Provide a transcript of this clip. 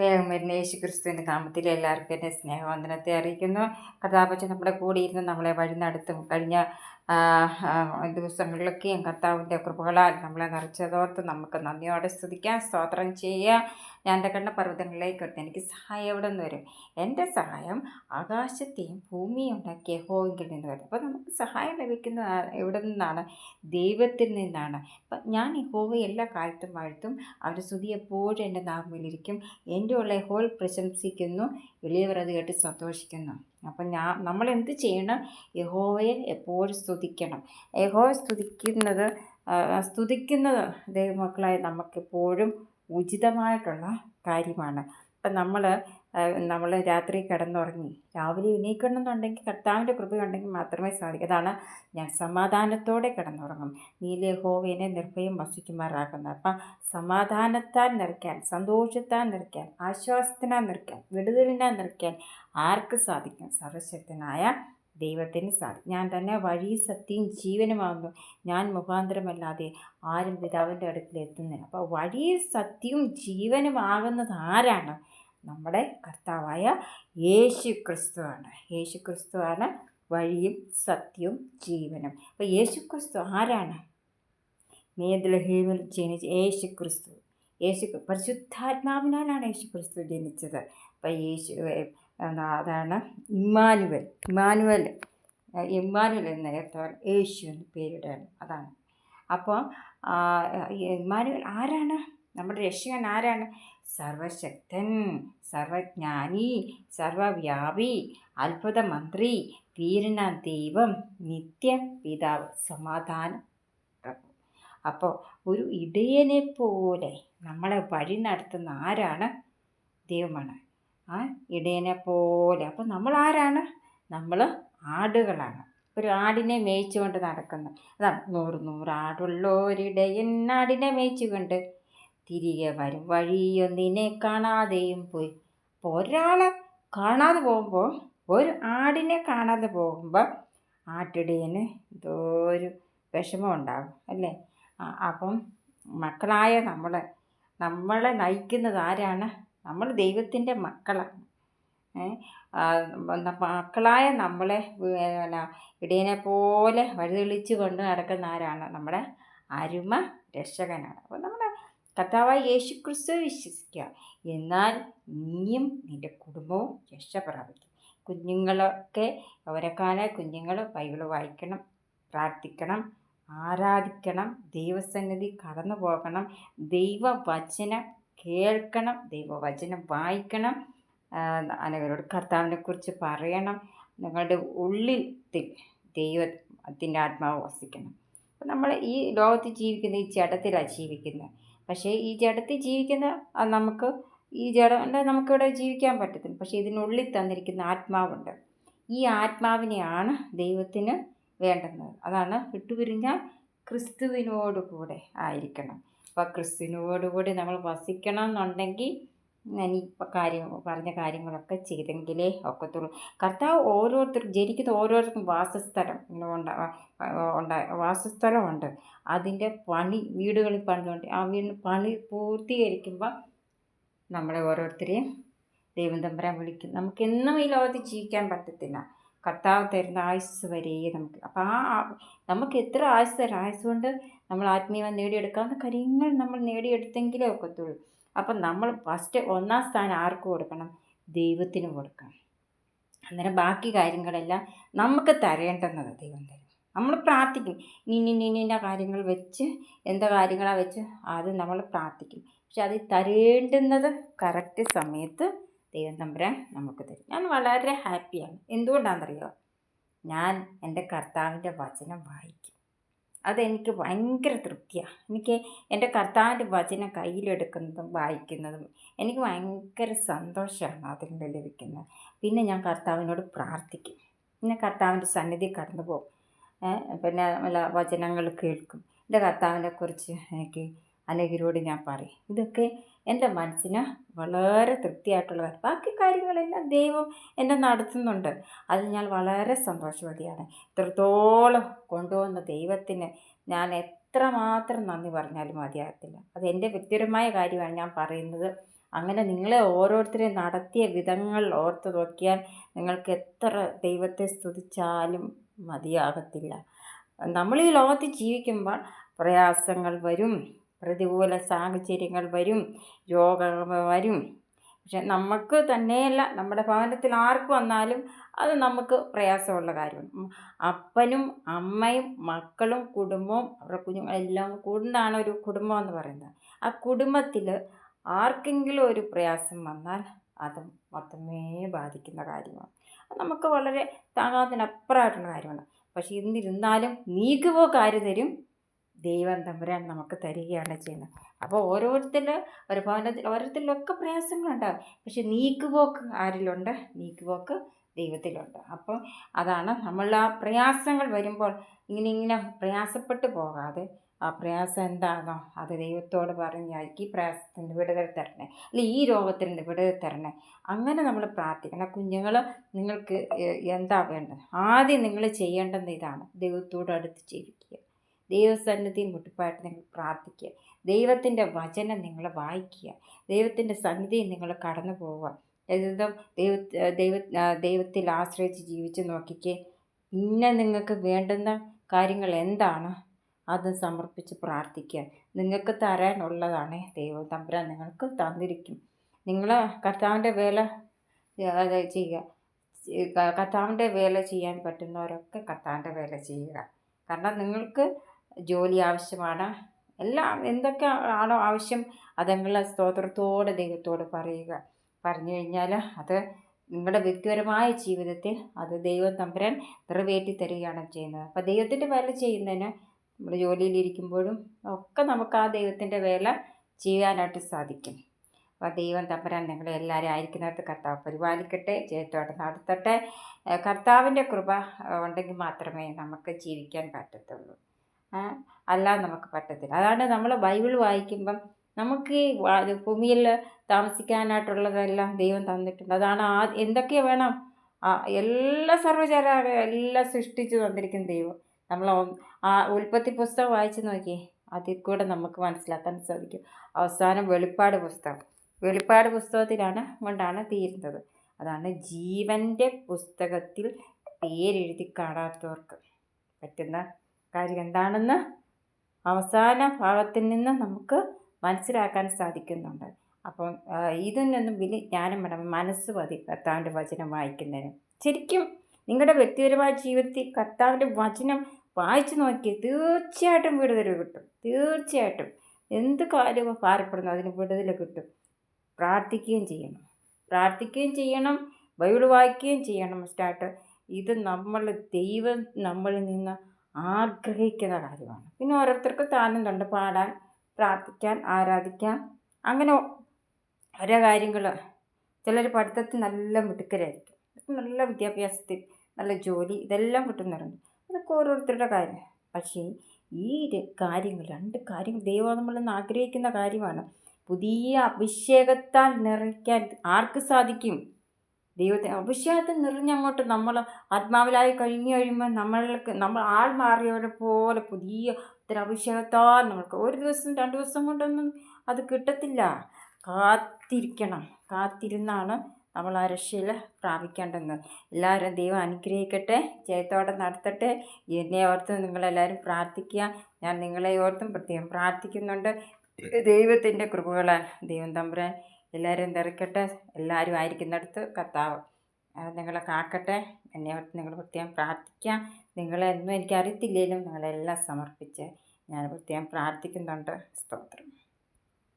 വേഗം വരുന്ന യേശു ക്രിസ്തുവിൻ്റെ നാമത്തിൽ എല്ലാവർക്കും എൻ്റെ സ്നേഹവന്ദനത്തെ അറിയിക്കുന്നു. കർത്താവ് നമ്മുടെ കൂടെ ഇരുന്ന് നമ്മളെ വഴി നടത്തും. കഴിഞ്ഞ ദിവസങ്ങളിലൊക്കെയും കർത്താവിൻ്റെ കൃപകളാൽ നമ്മളെ നിറച്ചതോർത്ത് നമുക്ക് നന്ദിയോടെ സ്തുതിക്കാം, സ്തോത്രം ചെയ്യുക. ഞാൻ എൻ്റെ കണ്ട പർവ്വതങ്ങളിലേക്ക് എടുത്ത് എനിക്ക് സഹായം എവിടെ നിന്ന് വരും? എൻ്റെ സഹായം ആകാശത്തെയും ഭൂമിയും ഉണ്ടാക്കിയ യഹോവയിൽ നിന്ന് വരും. അപ്പോൾ നമുക്ക് സഹായം ലഭിക്കുന്ന എവിടെ നിന്നാണ്? ദൈവത്തിൽ നിന്നാണ്. അപ്പം ഞാൻ യഹോവയെ എല്ലാ കാലത്തും വാഴ്ത്തും, അവരുടെ സ്തുതി എപ്പോഴും എൻ്റെ നാവിലിരിക്കും. എൻ്റെ ഉള്ള യഹോവ പ്രശംസിക്കുന്നു, എളിയവർ അത് കേട്ട് സന്തോഷിക്കുന്നു. അപ്പം നമ്മൾ എന്ത് ചെയ്യണം? യഹോവയെ എപ്പോഴും സ്തുതിക്കണം. യഹോവ സ്തുതിക്കുന്നത് ദൈവമക്കളായ നമുക്കെപ്പോഴും ഉചിതമായിട്ടുള്ള കാര്യമാണ്. അപ്പം നമ്മൾ രാത്രി കിടന്നുറങ്ങി രാവിലെ എണീക്കണമെന്നുണ്ടെങ്കിൽ കർത്താവിൻ്റെ കൃപയുണ്ടെങ്കിൽ മാത്രമേ സാധിക്കൂ. അതാണ് ഞാൻ സമാധാനത്തോടെ കിടന്നുറങ്ങും, നീല യഹോവയെ നിർഭയം വസിക്കുമാറാക്കുന്നത്. അപ്പം സമാധാനത്താൽ നിറയ്ക്കാൻ, സന്തോഷത്താൽ നിറയ്ക്കാൻ, ആശ്വാസത്തിനാൽ നിറയ്ക്കാൻ, വിടുതലിനാൽ നിറയ്ക്കാൻ ആർക്ക് സാധിക്കും? സർവശക്തനായ ദൈവത്തിന് സാധിക്കും. ഞാൻ തന്നെ വഴി സത്യം ജീവനുമാകുന്നു, ഞാൻ മുഖാന്തരമല്ലാതെ ആരും പിതാവിൻ്റെ അടുക്കൽ എത്തുന്നില്ല. അപ്പോൾ വഴി സത്യവും ജീവനുമാകുന്നത് ആരാണ്? നമ്മുടെ കർത്താവായ യേശു ക്രിസ്തുവാണ്. യേശു ക്രിസ്തുവാണ് വഴിയും സത്യവും ജീവനും. അപ്പോൾ യേശു ക്രിസ്തു ആരാണ്? ബേത്ലഹേമിൽ ജനിച്ച യേശു ക്രിസ്തു, പരിശുദ്ധാത്മാവിനാലാണ് യേശു ക്രിസ്തു ജനിച്ചത്. അപ്പം അതാണ് ഇമ്മാനുവൽ എന്ന അർത്ഥം യേശു എന്ന് പേരിടാണ്. അതാണ്. അപ്പോൾ ഇമ്മാനുവൽ ആരാണ്? നമ്മുടെ രക്ഷകൻ ആരാണ്? സർവശക്തൻ, സർവജ്ഞാനി, സർവവ്യാപി, അത്ഭുത മന്ത്രി, വീരനാം ദൈവം, നിത്യ പിതാവ്, സമാധാനം പ്രഭു. അപ്പോൾ ഒരു ഇടയനെ പോലെ നമ്മളെ വഴി നടത്തുന്ന ആരാണ്? ദൈവമാണ്. ആ ഇടയനെ പോലെ. അപ്പം നമ്മൾ ആരാണ്? നമ്മൾ ആടുകളാണ്. ഒരു ആടിനെ മേയിച്ചുകൊണ്ട് നടക്കുന്നു. അതാണ് 100 ആടുള്ളോരിടയൻ ആടിനെ മേയിച്ചുകൊണ്ട് തിരികെ വരും, വഴിയൊന്നിനെ കാണാതെയും പോയി. അപ്പോൾ ഒരാളെ കാണാതെ പോകുമ്പോൾ, ഒരു ആടിനെ കാണാതെ പോകുമ്പോൾ ആട്ടിടയന് എന്തോ ഒരു വിഷമം ഉണ്ടാകും അല്ലേ? അപ്പം മക്കളായ നമ്മളെ നയിക്കുന്നത് ആരാണ്? നമ്മൾ ദൈവത്തിൻ്റെ മക്കളാണ്. മക്കളായ നമ്മളെ ഇടയനെ പോലെ വഴിതെളിച്ച് കൊണ്ട് നടക്കുന്ന ആരാണ്? നമ്മുടെ അരുമ രക്ഷകനാണ്. അപ്പോൾ നമ്മുടെ കർത്താവായ യേശു ക്രിസ്തു വിശ്വസിക്കുക, എന്നാൽ നീയും നിൻ്റെ കുടുംബവും രക്ഷ പ്രാപിക്കും. കുഞ്ഞുങ്ങളൊക്കെ കുഞ്ഞുങ്ങൾ ബൈബിൾ വായിക്കണം, പ്രാർത്ഥിക്കണം, ആരാധിക്കണം, ദൈവസന്നിധി കടന്നു പോകണം, ദൈവവചനം കേൾക്കണം, ദൈവവചനം വായിക്കണം, അനവരോട് കർത്താവിനെക്കുറിച്ച് പറയണം. നിങ്ങളുടെ ഉള്ളിൽ ദൈവത്തിൻ്റെ ആത്മാവ് വസിക്കണം. അപ്പം നമ്മൾ ഈ ലോകത്ത് ജീവിക്കുന്ന ഈ ജഡത്തിലാണ് ജീവിക്കുന്നത്. പക്ഷേ ഈ ജഡത്തിൽ ജീവിക്കുന്ന ഈ ജഡം നമുക്കിവിടെ ജീവിക്കാൻ പറ്റത്തില്ല. പക്ഷേ ഇതിനുള്ളിൽ തന്നിരിക്കുന്ന ആത്മാവുണ്ട്. ഈ ആത്മാവിനെയാണ് ദൈവത്തിന് വേണ്ടുന്നത്. അതാണ് വിട്ടുപിരിഞ്ഞാൽ ക്രിസ്തുവിനോട് കൂടെ ആയിരിക്കണം. അപ്പോൾ ക്രിസ്തുവിനോടുകൂടി നമ്മൾ വസിക്കണം എന്നുണ്ടെങ്കിൽ ഞാൻ ഈ പറഞ്ഞ കാര്യങ്ങളൊക്കെ ചെയ്തെങ്കിലേ ഒക്കത്തുള്ളൂ. കർത്താവ് ജനിക്കുന്ന ഓരോരുത്തർക്കും വാസസ്ഥലമുണ്ട്. അതിൻ്റെ വീടുകളിൽ പണിതുകൊണ്ട് ആ പണി പൂർത്തീകരിക്കുമ്പോൾ നമ്മളെ ഓരോരുത്തരെയും ദൈവം തമ്പുരാൻ വിളിക്കും. നമുക്കെന്നും ഈ ലോകത്ത് ജീവിക്കാൻ പറ്റത്തില്ല. കർത്താവ് തരുന്ന ആയുസ് വരെ നമുക്ക് എത്ര ആയുസ് തരാം. ആയുസ് കൊണ്ട് നമ്മൾ ആത്മീയമായി നേടിയെടുക്കാവുന്ന കാര്യങ്ങൾ നമ്മൾ നേടിയെടുത്തെങ്കിലേ ഒക്കത്തുള്ളൂ. അപ്പം നമ്മൾ ഒന്നാം സ്ഥാനം ആർക്ക് കൊടുക്കണം? ദൈവത്തിന് കൊടുക്കണം. അന്നേരം ബാക്കി കാര്യങ്ങളെല്ലാം നമുക്ക് തരേണ്ടുന്നത് ദൈവം തരും. നമ്മൾ പ്രാർത്ഥിക്കും, ഇന്ന കാര്യങ്ങൾ വെച്ച് എന്താ കാര്യങ്ങളാണ് വെച്ച് അത് നമ്മൾ പ്രാർത്ഥിക്കും. പക്ഷെ അത് തരേണ്ടുന്നത് കറക്റ്റ് സമയത്ത് ദൈവം തമ്പുരാൻ നമുക്ക് തരും. ഞാൻ വളരെ ഹാപ്പിയാണ്. എന്തുകൊണ്ടാണെന്നറിയോ? ഞാൻ എൻ്റെ കർത്താവിൻ്റെ വചനം വായിക്കും. അതെനിക്ക് ഭയങ്കര തൃപ്തിയാണ്. എനിക്ക് എൻ്റെ കർത്താവിൻ്റെ വചനം കയ്യിലെടുക്കുന്നതും വായിക്കുന്നതും എനിക്ക് ഭയങ്കര സന്തോഷമാണ് അതിൽ ലഭിക്കുന്നത്. പിന്നെ ഞാൻ കർത്താവിനോട് പ്രാർത്ഥിക്കും. പിന്നെ കർത്താവിൻ്റെ സന്നിധി കടന്നു പോകും. പിന്നെ വചനങ്ങൾ കേൾക്കും. എൻ്റെ കർത്താവിനെക്കുറിച്ച് എനിക്ക് അനേകരോട് ഞാൻ പറയും. ഇതൊക്കെ എൻ്റെ മനസ്സിന് വളരെ തൃപ്തിയായിട്ടുള്ളതാണ്. ബാക്കി കാര്യങ്ങളെല്ലാം ദൈവം എന്നെ നടത്തുന്നുണ്ട്. അതിൽ ഞാൻ വളരെ സന്തോഷവതിയാണ്. ഇത്രത്തോളം കൊണ്ടുവന്ന ദൈവത്തിന് ഞാൻ എത്രമാത്രം നന്ദി പറഞ്ഞാലും മതിയാകത്തില്ല. അത് എൻ്റെ വ്യക്തിപരമായ കാര്യമാണ് ഞാൻ പറയുന്നത്. അങ്ങനെ നിങ്ങളെ ഓരോരുത്തരെയും നടത്തിയ വിധങ്ങൾ ഓർത്ത് നോക്കിയാൽ നിങ്ങൾക്ക് എത്ര ദൈവത്തെ സ്തുതിച്ചാലും മതിയാകത്തില്ല. നമ്മൾ ഈ ലോകത്തിൽ ജീവിക്കുമ്പോൾ പ്രയാസങ്ങൾ വരും, പ്രതികൂല സാഹചര്യങ്ങൾ വരും, രോഗങ്ങൾ വരും. പക്ഷെ നമുക്ക് തന്നെയല്ല, നമ്മുടെ ഭവനത്തിൽ ആർക്ക് വന്നാലും അത് നമുക്ക് പ്രയാസമുള്ള കാര്യമാണ്. അപ്പനും അമ്മയും മക്കളും കുടുംബവും അവരുടെ കുഞ്ഞുങ്ങളെല്ലാം കൂടുന്നതാണ് ഒരു കുടുംബം എന്ന് പറയുന്നത്. ആ കുടുംബത്തിൽ ആർക്കെങ്കിലും ഒരു പ്രയാസം വന്നാൽ അത് മൊത്തമേ ബാധിക്കുന്ന കാര്യമാണ്. നമുക്ക് വളരെ താങ്ങാവുന്നതിനപ്പുറമായിട്ടുള്ള കാര്യമാണ്. പക്ഷെ എന്നിരുന്നാലും നീക്കുപോക്ക് ആര് തരും? ദൈവം തമ്പുരാൻ നമുക്ക് തരികയാണ് ചെയ്യുന്നത്. അപ്പോൾ ഒരു ഭവനത്തിൽ ഓരോരുത്തരിലൊക്കെ പ്രയാസങ്ങളുണ്ടാകും. പക്ഷെ നീക്കുപോക്ക് ആരിലുണ്ട്? നീക്കുപോക്ക് ദൈവത്തിലുണ്ട്. അപ്പോൾ അതാണ് നമ്മൾ ആ പ്രയാസങ്ങൾ വരുമ്പോൾ ഇങ്ങനെ പ്രയാസപ്പെട്ടു പോകാതെ, ആ പ്രയാസം എന്താണോ അത് ദൈവത്തോട് പറഞ്ഞ് ഈ പ്രയാസത്തിന് വിടുതൽ തരണേ, അല്ലെ ഈ രോഗത്തിന് വിടുതൽ തരണേ, അങ്ങനെ നമ്മൾ പ്രാർത്ഥിക്കണം. കുഞ്ഞുങ്ങൾ, നിങ്ങൾക്ക് എന്താ വേണ്ടത്? ആദ്യം നിങ്ങൾ ചെയ്യേണ്ടത് ഇതാണ്: ദൈവത്തോട് അടുത്ത് ജീവിക്കുക, ദൈവസന്നിധിയിൽ മുട്ടിപ്പായിട്ട് നിങ്ങൾ പ്രാർത്ഥിക്കുക, ദൈവത്തിൻ്റെ വചനം നിങ്ങൾ വായിക്കുക, ദൈവത്തിൻ്റെ സന്നിധിയിൽ നിങ്ങൾ കടന്നു പോവുക. ദൈവത്തിൽ ആശ്രയിച്ച് ജീവിച്ച് നോക്കിക്കേ. നിങ്ങൾക്ക് വേണ്ടുന്ന കാര്യങ്ങൾ എന്താണ് അത് സമർപ്പിച്ച് പ്രാർത്ഥിക്കുക. നിങ്ങൾക്ക് തരാനുള്ളതാണ് ദൈവം തമ്പുരാൻ നിങ്ങൾക്ക് തന്നിരിക്കും. നിങ്ങൾ കർത്താവിൻ്റെ വേല ചെയ്യുക. കർത്താവിൻ്റെ വേല ചെയ്യാൻ പറ്റുന്നവരൊക്കെ കർത്താവിൻ്റെ വേല ചെയ്യുക. കാരണം നിങ്ങൾക്ക് ജോലി ആവശ്യമാണ്, എല്ലാം എന്തൊക്കെ ആണോ ആവശ്യം അതെങ്കിൽ സ്തോത്രത്തോടെ ദൈവത്തോട് പറയുക. പറഞ്ഞു കഴിഞ്ഞാൽ അത് നിങ്ങളുടെ വ്യക്തിപരമായ ജീവിതത്തിൽ അത് ദൈവം തമ്പുരാൻ നിറവേറ്റി തരികയാണ് ചെയ്യുന്നത്. അപ്പോൾ ദൈവത്തിൻ്റെ വേല ചെയ്യുന്നതിന് നമ്മൾ ജോലിയിലിരിക്കുമ്പോഴും ഒക്കെ നമുക്ക് ആ ദൈവത്തിൻ്റെ വേല ചെയ്യാനായിട്ട് സാധിക്കും. അപ്പോൾ ദൈവം തമ്പുരാൻ നിങ്ങളെ എല്ലാവരും ആയിരിക്കുന്നിടത്ത് കർത്താവ് പരിപാലിക്കട്ടെ, ജയത്തോടെ നടത്തട്ടെ. കർത്താവിൻ്റെ കൃപ ഉണ്ടെങ്കിൽ മാത്രമേ നമുക്ക് ജീവിക്കാൻ പറ്റത്തുള്ളൂ, അല്ലാതെ നമുക്ക് പറ്റത്തില്ല. അതാണ് നമ്മൾ ബൈബിൾ വായിക്കുമ്പം നമുക്ക് ഈ ഭൂമിയിൽ താമസിക്കാനായിട്ടുള്ളതെല്ലാം ദൈവം തന്നിട്ടുണ്ട്. അതാണ് എന്തൊക്കെ വേണം എല്ലാ സർവ്വചരാചരം എല്ലാം സൃഷ്ടിച്ചു തന്നിരിക്കുന്ന ദൈവം. നമ്മൾ ഉൽപ്പത്തി പുസ്തകം വായിച്ച് നോക്കിയേ, അതിൽ കൂടെ നമുക്ക് മനസ്സിലാക്കാൻ സാധിക്കും. അവസാനം വെളിപ്പാട് പുസ്തകത്തിലാണ് കൊണ്ടാണ് തീരുന്നത്. അതാണ് ജീവൻ്റെ പുസ്തകത്തിൽ പേരെഴുതി കാണാത്തവർക്ക് പറ്റുന്ന കാര്യം എന്താണെന്ന് അവസാന ഭാഗത്തിൽ നിന്ന് നമുക്ക് മനസ്സിലാക്കാൻ സാധിക്കുന്നുണ്ട്. അപ്പം ഇതിൽ നിന്നും വലിയ ജ്ഞാനം വേണം, മനസ്സ് മതി കർത്താവിൻ്റെ വചനം വായിക്കുന്നതിന്. ശരിക്കും നിങ്ങളുടെ വ്യക്തിപരമായ ജീവിതത്തിൽ കർത്താവിൻ്റെ വചനം വായിച്ചു നോക്കി തീർച്ചയായിട്ടും വിടുതൽ കിട്ടും. തീർച്ചയായിട്ടും എന്ത് കാര്യവും ഭാരപ്പെടുന്നു അതിന് വിടുതൽ കിട്ടും. പ്രാർത്ഥിക്കുകയും ചെയ്യണം, ബൈബിൾ വായിക്കുകയും ചെയ്യണം. ഇത് ദൈവം നമ്മളിൽ നിന്ന് ആഗ്രഹിക്കുന്ന കാര്യമാണ്. പിന്നെ ഓരോരുത്തർക്ക് താല്പര്യമുണ്ട് പാടാൻ, പ്രാർത്ഥിക്കാൻ, ആരാധിക്കാൻ, അങ്ങനെ ഓരോ കാര്യങ്ങൾ. ചിലർ പഠിത്തത്തിൽ നല്ല മിടുക്കരായിരിക്കും, നല്ല വിദ്യാഭ്യാസത്തിൽ നല്ല ജോലി, ഇതെല്ലാം കിട്ടുന്നവരുണ്ട്. അതൊക്കെ ഓരോരുത്തരുടെ കാര്യം. പക്ഷേ ഈ രണ്ട് കാര്യങ്ങൾ ദൈവം നമ്മളിൽ നിന്ന് ആഗ്രഹിക്കുന്ന കാര്യമാണ്. പുതിയ അഭിഷേകത്താൽ നിറയ്ക്കാൻ ആർക്ക് സാധിക്കും? ദൈവത്തിന് അഭിഷേകത്തിൽ നിറഞ്ഞങ്ങോട്ട് നമ്മൾ ആത്മാവിലായി കഴിയുമ്പോൾ നമ്മൾ ആൾ മാറിയവരെ പോലെ പുതിയ അഭിഷേകത്താൽ നമ്മൾക്ക് ഒരു ദിവസം 2 ദിവസം കൊണ്ടൊന്നും അത് കിട്ടത്തില്ല. കാത്തിരുന്നാണ് നമ്മൾ ആ രക്ഷയിൽ പ്രാപിക്കേണ്ടത്. എല്ലാവരും ദൈവം അനുഗ്രഹിക്കട്ടെ, ജയത്തോടെ നടത്തട്ടെ. എന്നെ ഓർത്ത് നിങ്ങളെല്ലാവരും പ്രാർത്ഥിക്കുക. ഞാൻ നിങ്ങളെ ഓർത്തും പ്രത്യേകം പ്രാർത്ഥിക്കുന്നുണ്ട്. ദൈവത്തിൻ്റെ കൃപകളാൽ ദൈവം തമ്പുരാൻ എല്ലാവരും നിറയ്ക്കട്ടെ. എല്ലാവരും ആയിരിക്കുന്നിടത്ത് കർത്താവ് നിങ്ങളെ കാക്കട്ടെ. എന്നെ ഓർത്ത് നിങ്ങൾ പ്രത്യേകം പ്രാർത്ഥിക്കാം. നിങ്ങളെന്നും എനിക്കറിയത്തില്ലെങ്കിലും നിങ്ങളെല്ലാം സമർപ്പിച്ച് ഞാൻ പ്രത്യേകം പ്രാർത്ഥിക്കുന്നുണ്ട്. സ്തോത്രം.